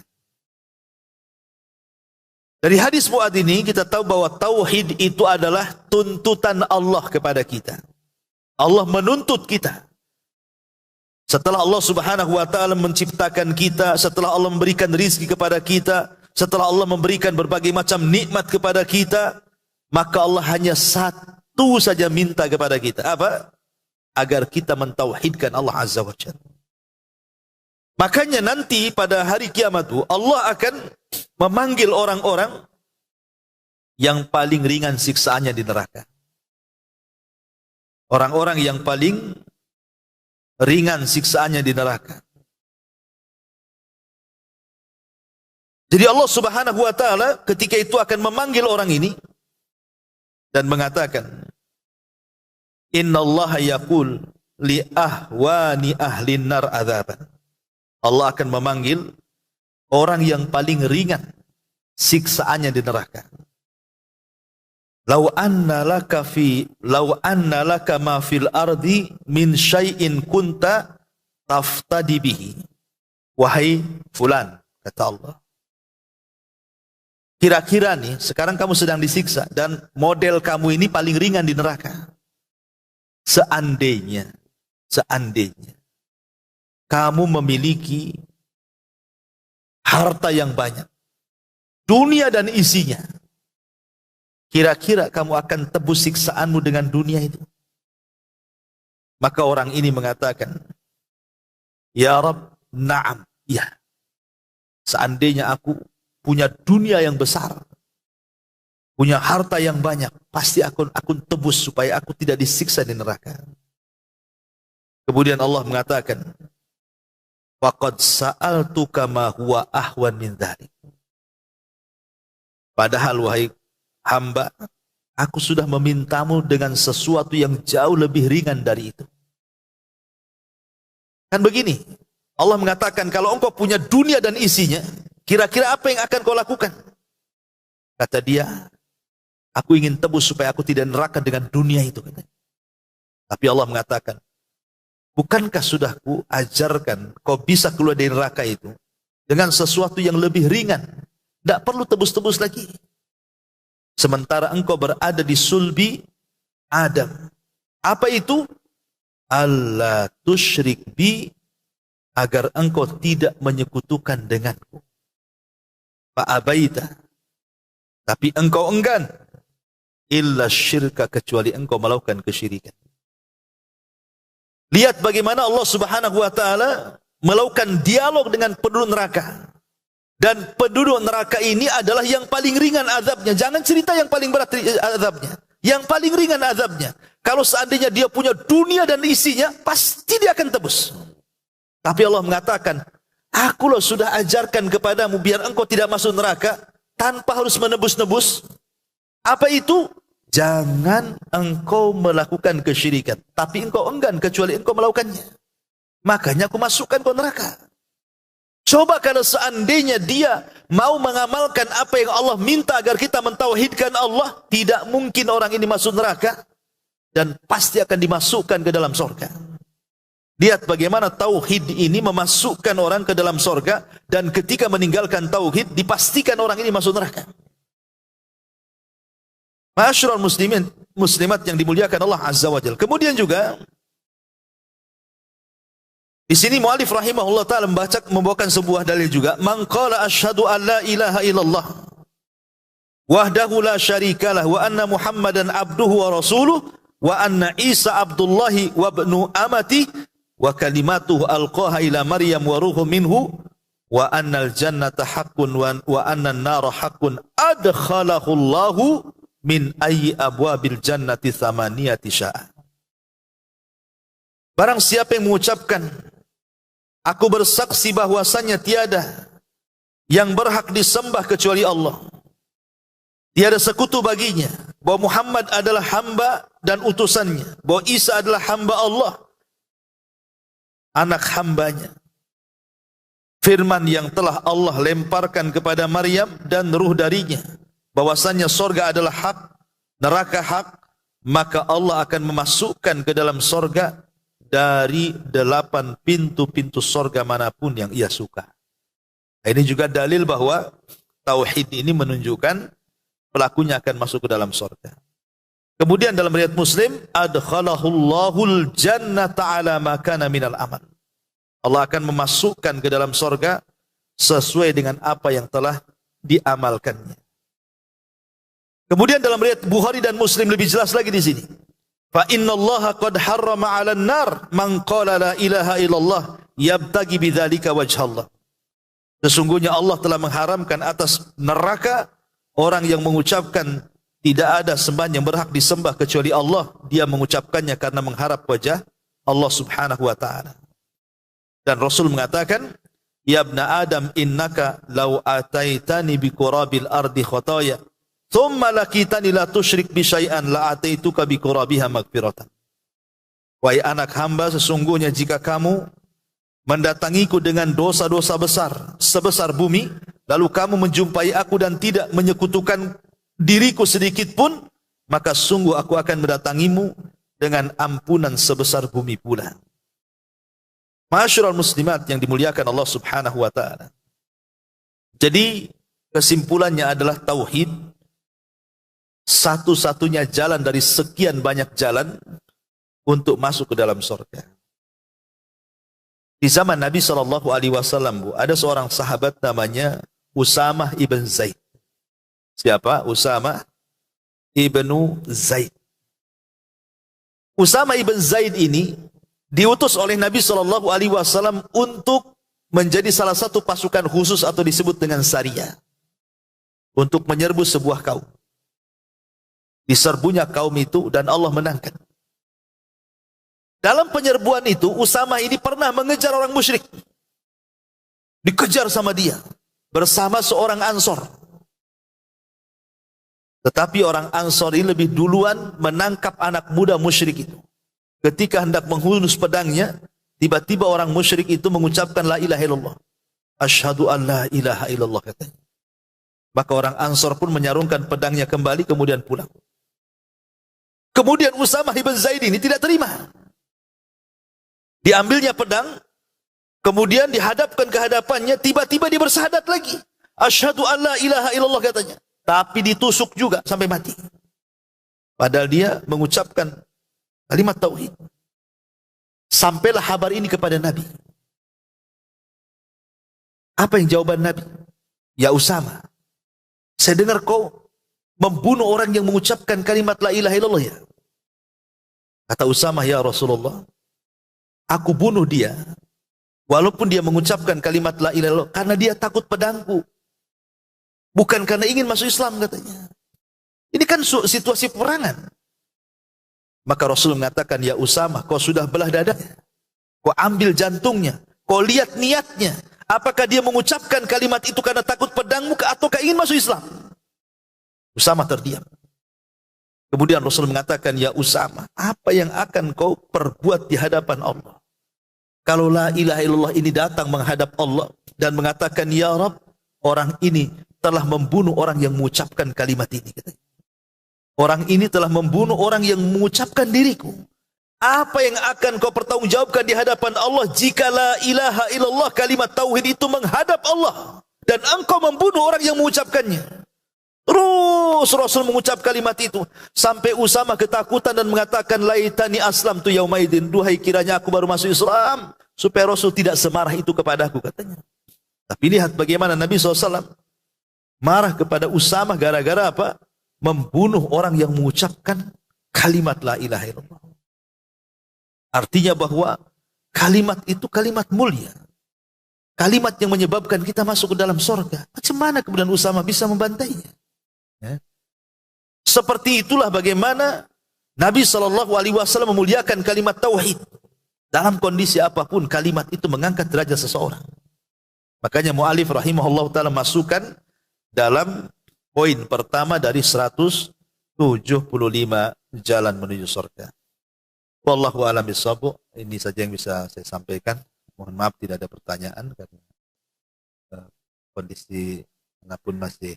Dari hadis Mu'adz ini kita tahu bahwa tauhid itu adalah tuntutan Allah kepada kita. Allah menuntut kita. Setelah Allah Subhanahu wa taala menciptakan kita, setelah Allah memberikan rizki kepada kita, setelah Allah memberikan berbagai macam nikmat kepada kita, maka Allah hanya satu saja minta kepada kita. Apa? Agar kita mentauhidkan Allah Azza wa Jalla. Makanya nanti pada hari kiamat itu Allah akan memanggil orang-orang yang paling ringan siksaannya di neraka. Orang-orang yang paling ringan siksaannya di neraka. Jadi Allah Subhanahu wa taala ketika itu akan memanggil orang ini dan mengatakan, innallaha yaqul li ahwani ahlin nar adzaban. Allah akan memanggil orang yang paling ringan siksaannya di neraka. Law anna laka ma fil ardi min syai'in kunta taftadi bihi. Wahai fulan, kata Allah, kira-kira nih sekarang kamu sedang disiksa dan model kamu ini paling ringan di neraka. Seandainya kamu memiliki harta yang banyak, dunia dan isinya, kira-kira kamu akan tebus siksaanmu dengan dunia itu? Maka orang ini mengatakan, ya Rabb, na'am, ya. Seandainya aku punya dunia yang besar, punya harta yang banyak, pasti aku tebus supaya aku tidak disiksa di neraka. Kemudian Allah mengatakan, faqad sa'altuka ma huwa ahwan min dzalik. Padahal wahai hamba, aku sudah memintamu dengan sesuatu yang jauh lebih ringan dari itu. Kan begini, Allah mengatakan kalau engkau punya dunia dan isinya, kira-kira apa yang akan kau lakukan? Kata dia, aku ingin tebus supaya aku tidak neraka dengan dunia itu. Tapi Allah mengatakan, bukankah sudah ku ajarkan kau bisa keluar dari neraka itu dengan sesuatu yang lebih ringan? Tidak perlu tebus-tebus lagi. Sementara engkau berada di sulbi Adam. Apa itu? Allah tusyrik bi, agar engkau tidak menyekutukan denganku. Fa'abaita, tapi engkau enggan, illa syirka, kecuali engkau melakukan kesyirikan. Lihat bagaimana Allah Subhanahu wa taala melakukan dialog dengan penduduk neraka. Dan penduduk neraka ini adalah yang paling ringan azabnya. Jangan cerita yang paling berat azabnya. Yang paling ringan azabnya. Kalau seandainya dia punya dunia dan isinya, pasti dia akan tebus. Tapi Allah mengatakan, aku loh sudah ajarkan kepadamu biar engkau tidak masuk neraka tanpa harus menebus-nebus. Apa itu? Jangan engkau melakukan kesyirikan. Tapi engkau enggan kecuali engkau melakukannya. Makanya aku masukkan kau neraka. Coba kalau seandainya dia mau mengamalkan apa yang Allah minta agar kita mentauhidkan Allah, tidak mungkin orang ini masuk neraka dan pasti akan dimasukkan ke dalam surga. Lihat bagaimana tauhid ini memasukkan orang ke dalam surga, dan ketika meninggalkan tauhid dipastikan orang ini masuk neraka. Ma'asyiral muslimin muslimat yang dimuliakan Allah Azza wa Jalla. Kemudian juga di sini mu'alif rahimahullah ta'ala membawakan sebuah dalil juga. Man qala asyhadu an la ilaha illallah wahdahu la syarikalah wa anna Muhammadan abduhu wa rasuluh wa anna Isa abdullahi wa ibnu amati wa kalimatuhu alqaha ila Maryam wa ruhum minhu wa annal jannata haqqun wa anna an-nara haqqun adkhalahu Allahu min ayyi abwabil jannati thamaniyati sya'a. Barang siapa yang mengucapkan, aku bersaksi bahwasannya tiada yang berhak disembah kecuali Allah, tiada sekutu baginya, bahwa Muhammad adalah hamba dan utusannya, bahwa Isa adalah hamba Allah, anak hambanya. Firman yang telah Allah lemparkan kepada Maryam dan ruh darinya, bahwasannya sorga adalah hak, neraka hak, maka Allah akan memasukkan ke dalam sorga dari 8 pintu-pintu sorga manapun yang ia suka. Ini juga dalil bahwa tauhid ini menunjukkan pelakunya akan masuk ke dalam sorga. Kemudian dalam riwayat Muslim, adkhalahullahul jannata ala ma kana minal amal. Allah akan memasukkan ke dalam sorga sesuai dengan apa yang telah diamalkannya. Kemudian dalam riwayat Bukhari dan Muslim lebih jelas lagi di sini. Fa innallaha qad harrama 'alan nar man qala la ilaha illallah yabtagi bidzalika wajhallah. Sesungguhnya Allah telah mengharamkan atas neraka orang yang mengucapkan tidak ada sembahan yang berhak disembah kecuali Allah, dia mengucapkannya karena mengharap wajah Allah Subhanahu wa taala. Dan Rasul mengatakan, ya ibna Adam innaka law ataitani bi qurabil ardi khataya thumma lakitani la tusyrik bi syai'an la ataituka bi qurabiha magfiratan. Wahai anak hamba, sesungguhnya jika kamu mendatangiku dengan dosa-dosa besar sebesar bumi, lalu kamu menjumpai aku dan tidak menyekutukan diriku sedikit pun, maka sungguh aku akan mendatangimu dengan ampunan sebesar bumi pula. Ma'asyiral muslimat yang dimuliakan Allah Subhanahu wa taala. Jadi kesimpulannya adalah tauhid satu-satunya jalan dari sekian banyak jalan untuk masuk ke dalam surga. Di zaman Nabi SAW, ada seorang sahabat namanya Usamah ibn Zaid. Siapa? Usamah ibnu Zaid. Usamah ibn Zaid ini diutus oleh Nabi SAW untuk menjadi salah satu pasukan khusus atau disebut dengan Sariyah, untuk menyerbu sebuah kaum. Diserbunya kaum itu dan Allah menangkan. Dalam penyerbuan itu, Usamah ini pernah mengejar orang musyrik. Dikejar sama dia bersama seorang Ansor. Tetapi orang Ansor ini lebih duluan menangkap anak muda musyrik itu. Ketika hendak menghunus pedangnya, tiba-tiba orang musyrik itu mengucapkan la ilaha illallah. Asyhadu an la ilaha illallah, katanya. Maka orang Ansor pun menyarungkan pedangnya kembali kemudian pulang. Kemudian Usamah ibn Zaid ini tidak terima. Diambilnya pedang, kemudian dihadapkan ke hadapannya, tiba-tiba dia bersyahadat lagi. Asyhadu an la ilaha illallah, katanya. Tapi ditusuk juga sampai mati. Padahal dia mengucapkan kalimat tauhid. Sampailah kabar ini kepada Nabi. Apa yang jawaban Nabi? Ya Usamah, saya dengar kau membunuh orang yang mengucapkan kalimat la ilaha illallah ya. Kata Usamah, ya Rasulullah, aku bunuh dia walaupun dia mengucapkan kalimat la ilaha illallah karena dia takut pedangku, bukan karena ingin masuk Islam, katanya. Ini kan situasi peperangan. Maka Rasul mengatakan, ya Usamah, kau sudah belah dadanya, kau ambil jantungnya, kau lihat niatnya, apakah dia mengucapkan kalimat itu karena takut pedangmu ataukah ingin masuk Islam? Usamah terdiam. Kemudian Rasul mengatakan, ya Usamah, apa yang akan kau perbuat di hadapan Allah? Kalau la ilaha illallah ini datang menghadap Allah dan mengatakan, ya Rabb, orang ini telah membunuh orang yang mengucapkan kalimat ini, katanya. Orang ini telah membunuh orang yang mengucapkan diriku. Apa yang akan kau pertanggungjawabkan di hadapan Allah jika la ilaha illallah kalimat tauhid itu menghadap Allah dan engkau membunuh orang yang mengucapkannya? Terus Rasul mengucap kalimat itu sampai Usamah ketakutan dan mengatakan, laitani aslam tu yaumaidin, duhai kiranya aku baru masuk Islam supaya Rasul tidak semarah itu kepadaku, katanya. Tapi lihat bagaimana Nabi SAW marah kepada Usamah gara-gara apa? Membunuh orang yang mengucapkan kalimat la ilaha illallah. Artinya bahwa kalimat itu kalimat mulia. Kalimat yang menyebabkan kita masuk ke dalam surga. Macam mana kemudian Usamah bisa membantainya? Ya. Seperti itulah bagaimana Nabi SAW memuliakan kalimat tauhid. Dalam kondisi apapun kalimat itu mengangkat derajat seseorang. Makanya mu'alif rahimahullah ta'ala masukkan dalam poin pertama dari 100 75 jalan menuju surga. Wallahu a'lam bishawab. Ini saja yang bisa saya sampaikan. Mohon maaf tidak ada pertanyaan karena kondisi manapun masih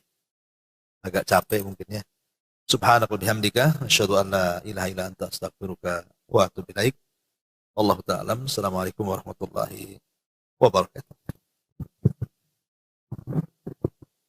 agak capek mungkin ya. Subhanaka wa bihamdika asyhadu an la ilaha illa anta astaghfiruka wa atubu ilaik. Wallahu ta'ala. Assalamualaikum warahmatullahi wabarakatuh.